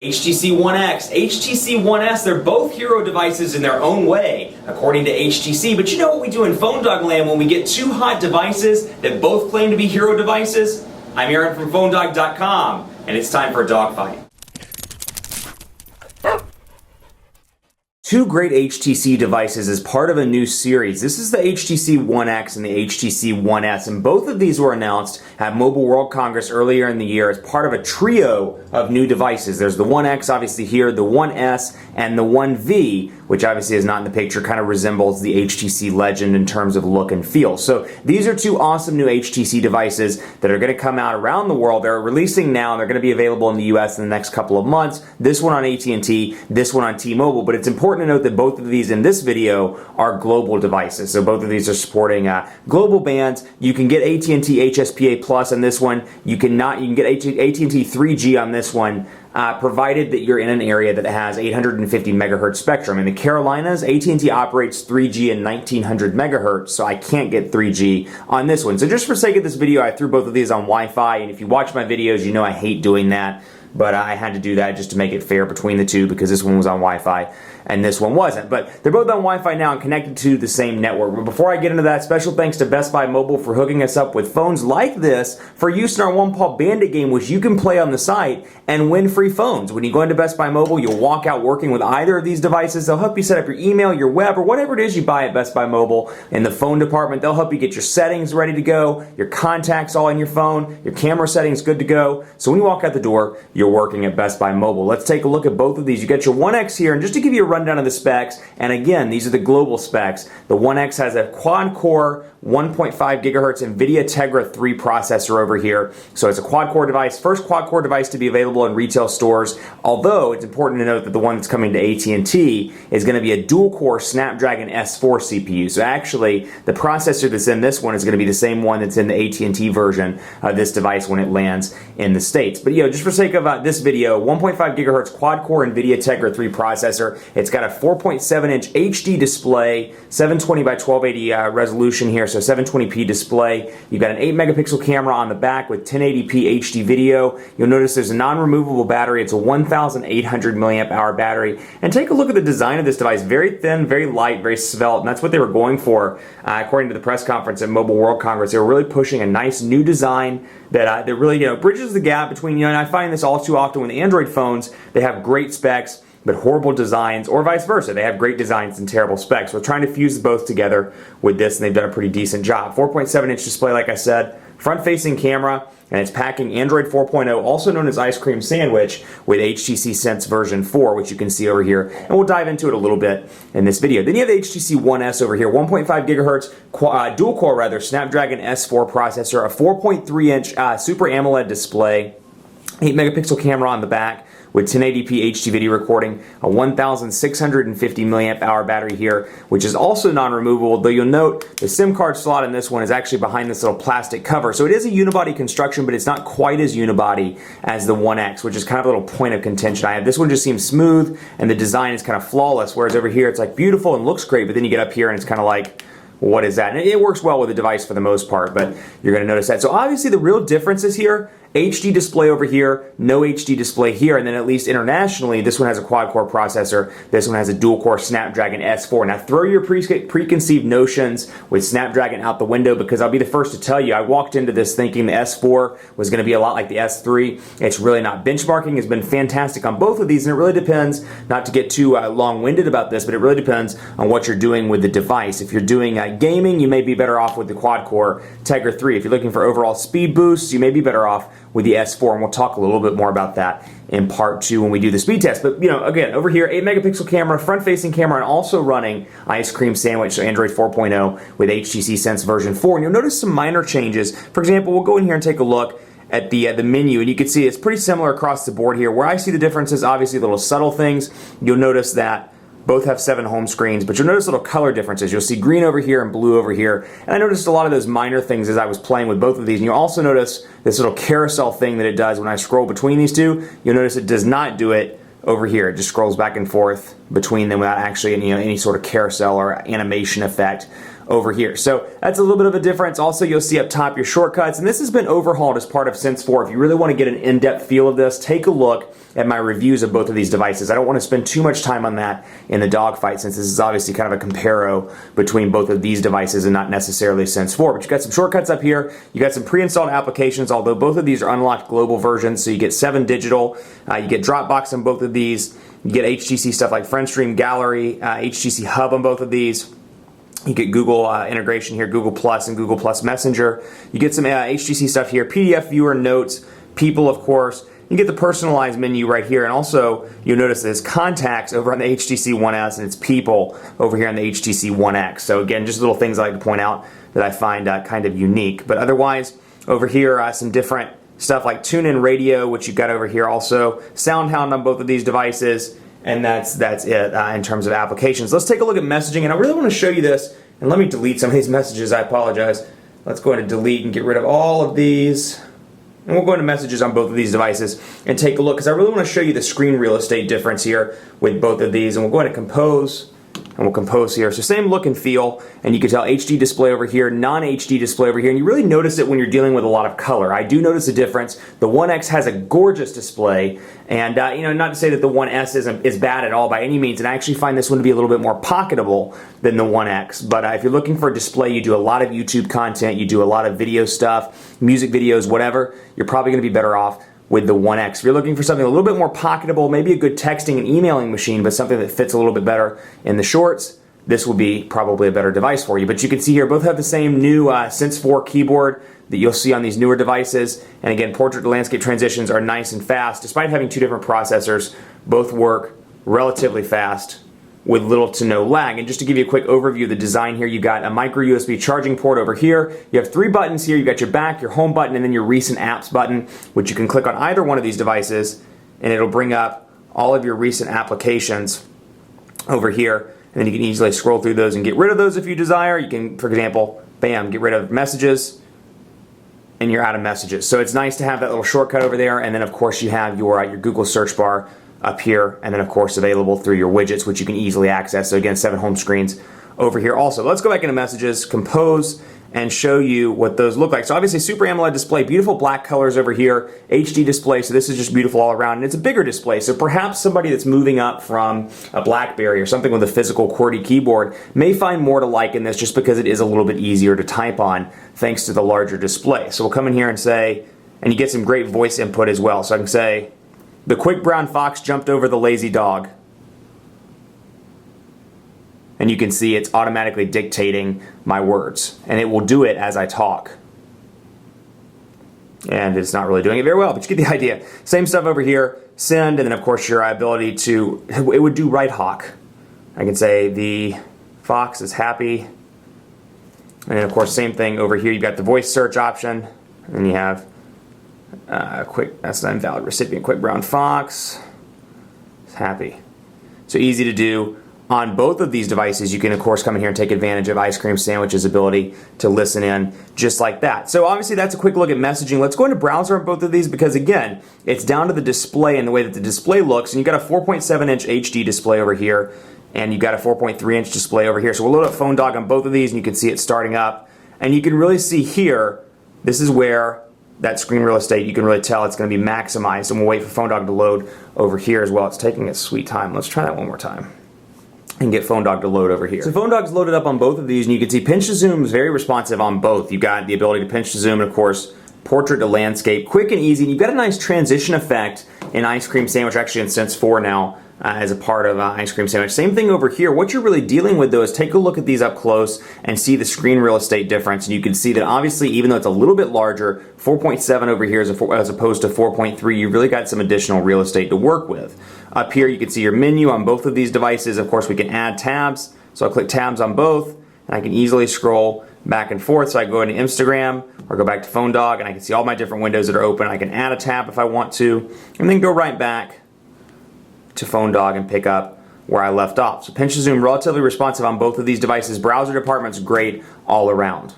HTC One X, HTC One S, they're both hero devices in their own way, according to HTC. But you know what we do in Phone Dog Land when we get two hot devices that both claim to be hero devices? I'm Aaron from PhoneDog.com, and it's time for a dogfight. Two great HTC devices as part of a new series. This is the HTC One X and the HTC One S, and both of these were announced at Mobile World Congress earlier in the year as part of a trio of new devices. There's the One X obviously here, the One S, and the One V, which obviously is not in the picture, kind of resembles the HTC Legend in terms of look and feel. So these are two awesome new HTC devices that are going to come out around the world. They're releasing now, and they're going to be available in the US in the next couple of months. This one on AT&T, this one on T-Mobile, but it's important to note that both of these in this video are global devices. So both of these are supporting global bands. You can get AT&T HSPA Plus on this one. You can get AT&T 3G on this one, provided that you're in an area that has 850 megahertz spectrum. In the Carolinas, AT&T operates 3G and 1900 megahertz, so I can't get 3G on this one. So just for sake of this video, I threw both of these on Wi-Fi, and if you watch my videos, you know I hate doing that. But I had to do that just to make it fair between the two because this one was on Wi-Fi and this one wasn't. But they're both on Wi-Fi now and connected to the same network. But before I get into that, special thanks to Best Buy Mobile for hooking us up with phones like this for use in our One Paw Bandit game, which you can play on the site and win free phones. When you go into Best Buy Mobile, you'll walk out working with either of these devices. They'll help you set up your email, your web, or whatever it is you buy at Best Buy Mobile. In the phone department, they'll help you get your settings ready to go, your contacts all in your phone, your camera settings good to go. So when you walk out the door, you're working at Best Buy Mobile. Let's take a look at both of these. You got your One X here, and just to give you a rundown of the specs, and again, these are the global specs. The One X has a quad-core 1.5 gigahertz NVIDIA Tegra 3 processor over here. So it's a quad-core device, first quad-core device to be available in retail stores, although it's important to note that the one that's coming to AT&T is going to be a dual-core Snapdragon S4 CPU. So actually, the processor that's in this one is going to be the same one that's in the AT&T version of this device when it lands in the States. But just for sake of this video, 1.5 gigahertz quad-core NVIDIA Tegra 3 processor. It's got a 4.7-inch HD display, 720 by 1280 resolution here, so 720p display. You've got an 8 megapixel camera on the back with 1080p HD video. You'll notice there's a non-removable battery. It's a 1,800 milliamp hour battery. And take a look at the design of this device. Very thin, very light, very svelte, and that's what they were going for according to the press conference at Mobile World Congress. They were really pushing a nice new design that really bridges the gap between, and I find this all too often with Android phones. They have great specs but horrible designs, or vice versa. They have great designs and terrible specs. We're trying to fuse both together with this, and they've done a pretty decent job. 4.7-inch display, like I said, front-facing camera, and it's packing Android 4.0, also known as Ice Cream Sandwich, with HTC Sense version 4, which you can see over here, and we'll dive into it a little bit in this video. Then you have the HTC One S over here, 1.5 gigahertz, dual-core Snapdragon S4 processor, a 4.3-inch Super AMOLED display, 8 megapixel camera on the back, with 1080p HD video recording, a 1,650 milliamp hour battery here, which is also non-removable, though you'll note the SIM card slot in this one is actually behind this little plastic cover. So it is a unibody construction, but it's not quite as unibody as the One X, which is kind of a little point of contention I have. This one just seems smooth, and the design is kind of flawless, whereas over here it's like beautiful and looks great, but then you get up here and it's kind of like, what is that? And it works well with the device for the most part, but you're going to notice that. So obviously the real difference is here, HD display over here, no HD display here, and then at least internationally, this one has a quad-core processor, this one has a dual-core Snapdragon S4. Now throw your preconceived notions with Snapdragon out the window, because I'll be the first to tell you, I walked into this thinking the S4 was going to be a lot like the S3. It's really not. Benchmarking has been fantastic on both of these, and it really depends, not to get too long-winded about this, but it really depends on what you're doing with the device. If you're doing gaming, you may be better off with the quad-core Tegra 3. If you're looking for overall speed boosts, you may be better off with the S4, and we'll talk a little bit more about that in part 2 when we do the speed test. But again, over here, 8 megapixel camera, front-facing camera, and also running Ice Cream Sandwich, so Android 4.0 with HTC Sense version 4. And you'll notice some minor changes. For example, we'll go in here and take a look at the menu, and you can see it's pretty similar across the board here. Where I see the differences, obviously little subtle things. You'll notice that both have 7 home screens, but you'll notice little color differences. You'll see green over here and blue over here. And I noticed a lot of those minor things as I was playing with both of these. And you'll also notice this little carousel thing that it does when I scroll between these two. You'll notice it does not do it over here. It just scrolls back and forth between them without actually any sort of carousel or animation effect over here. So that's a little bit of a difference. Also, you'll see up top your shortcuts, and this has been overhauled as part of Sense 4. If you really want to get an in-depth feel of this, take a look at my reviews of both of these devices. I don't want to spend too much time on that in the dogfight, since this is obviously kind of a comparo between both of these devices and not necessarily Sense 4. But you got some shortcuts up here. You got some pre-installed applications, although both of these are unlocked global versions, so you get 7 digital. You get Dropbox on both of these. You get HTC stuff like FriendStream, Gallery, HTC Hub on both of these. You get Google integration here, Google Plus and Google Plus Messenger. You get some HTC stuff here, PDF viewer, notes, people, of course. You get the personalized menu right here, and also you'll notice there's contacts over on the HTC One S, and it's people over here on the HTC One X. So again, just little things I like to point out that I find kind of unique. But otherwise, over here, some different stuff like TuneIn Radio, which you've got over here also, SoundHound on both of these devices, and that's it in terms of applications. Let's take a look at messaging, and I really want to show you this, and let me delete some of these messages. I apologize. Let's go ahead and delete and get rid of all of these. And we'll go into messages on both of these devices and take a look, because I really want to show you the screen real estate difference here with both of these. And we'll go ahead and compose, and we'll compose here. So same look and feel, and you can tell HD display over here, non-HD display over here, and you really notice it when you're dealing with a lot of color. I do notice a difference. The One X has a gorgeous display, and you know, not to say that the One S is bad at all by any means, and I actually find this one to be a little bit more pocketable than the One X. But if you're looking for a display, you do a lot of YouTube content, you do a lot of video stuff, music videos, whatever, you're probably going to be better off with the One X. If you're looking for something a little bit more pocketable, maybe a good texting and emailing machine, but something that fits a little bit better in the shorts, this will be probably a better device for you. But you can see here, both have the same new Sense 4 keyboard that you'll see on these newer devices. And again, portrait to landscape transitions are nice and fast. Despite having 2 different processors, both work relatively fast with little to no lag. And just to give you a quick overview of the design here, you've got a micro USB charging port over here. You have 3 buttons here. You've got your back, your home button, and then your recent apps button, which you can click on either one of these devices, and it'll bring up all of your recent applications over here. And then you can easily scroll through those and get rid of those if you desire. You can, for example, bam, get rid of messages, and you're out of messages. So it's nice to have that little shortcut over there. And then, of course, you have your Google search bar up here, and then of course available through your widgets, which you can easily access. So again, 7 home screens over here also. Let's go back into messages, compose, and show you what those look like. So obviously Super AMOLED display, beautiful black colors over here, HD display, so this is just beautiful all around, and it's a bigger display. So perhaps somebody that's moving up from a BlackBerry or something with a physical QWERTY keyboard may find more to like in this, just because it is a little bit easier to type on thanks to the larger display. So we'll come in here and say, and you get some great voice input as well. So I can say, the quick brown fox jumped over the lazy dog. And you can see it's automatically dictating my words. And it will do it as I talk. And it's not really doing it very well, but you get the idea. Same stuff over here, send, and then of course your ability to, it would do right hawk. I can say the fox is happy. And then of course same thing over here, you've got the voice search option. And then you have quick, that's an invalid recipient, quick brown fox is happy. So easy to do. On both of these devices, you can of course come in here and take advantage of Ice Cream Sandwich's ability to listen in just like that. So obviously that's a quick look at messaging. Let's go into browser on both of these, because again, it's down to the display and the way that the display looks. And you've got a 4.7-inch HD display over here, and you've got a 4.3-inch display over here. So we'll load up Phone Dog on both of these, and you can see it starting up. And you can really see here, this is where that screen real estate, you can really tell it's going to be maximized. And we'll wait for Phone Dog to load over here as well. It's taking its sweet time. Let's try that one more time and get Phone Dog to load over here. So Phone Dog's loaded up on both of these, and you can see pinch to zoom is very responsive on both. You've got the ability to pinch to zoom, and of course portrait to landscape, quick and easy. And you've got a nice transition effect in Ice Cream Sandwich, actually in Sense 4 now, as a part of Ice Cream Sandwich. Same thing over here. What you're really dealing with though is take a look at these up close and see the screen real estate difference. And you can see that obviously, even though it's a little bit larger, 4.7 over here as opposed to 4.3, you've really got some additional real estate to work with. Up here you can see your menu on both of these devices. Of course we can add tabs. So I'll click tabs on both, and I can easily scroll back and forth. So I can go into Instagram or go back to Phone Dog, and I can see all my different windows that are open. I can add a tab if I want to, and then go right back to Phone Dog and pick up where I left off. So pinch to zoom, relatively responsive on both of these devices. Browser department's great all around.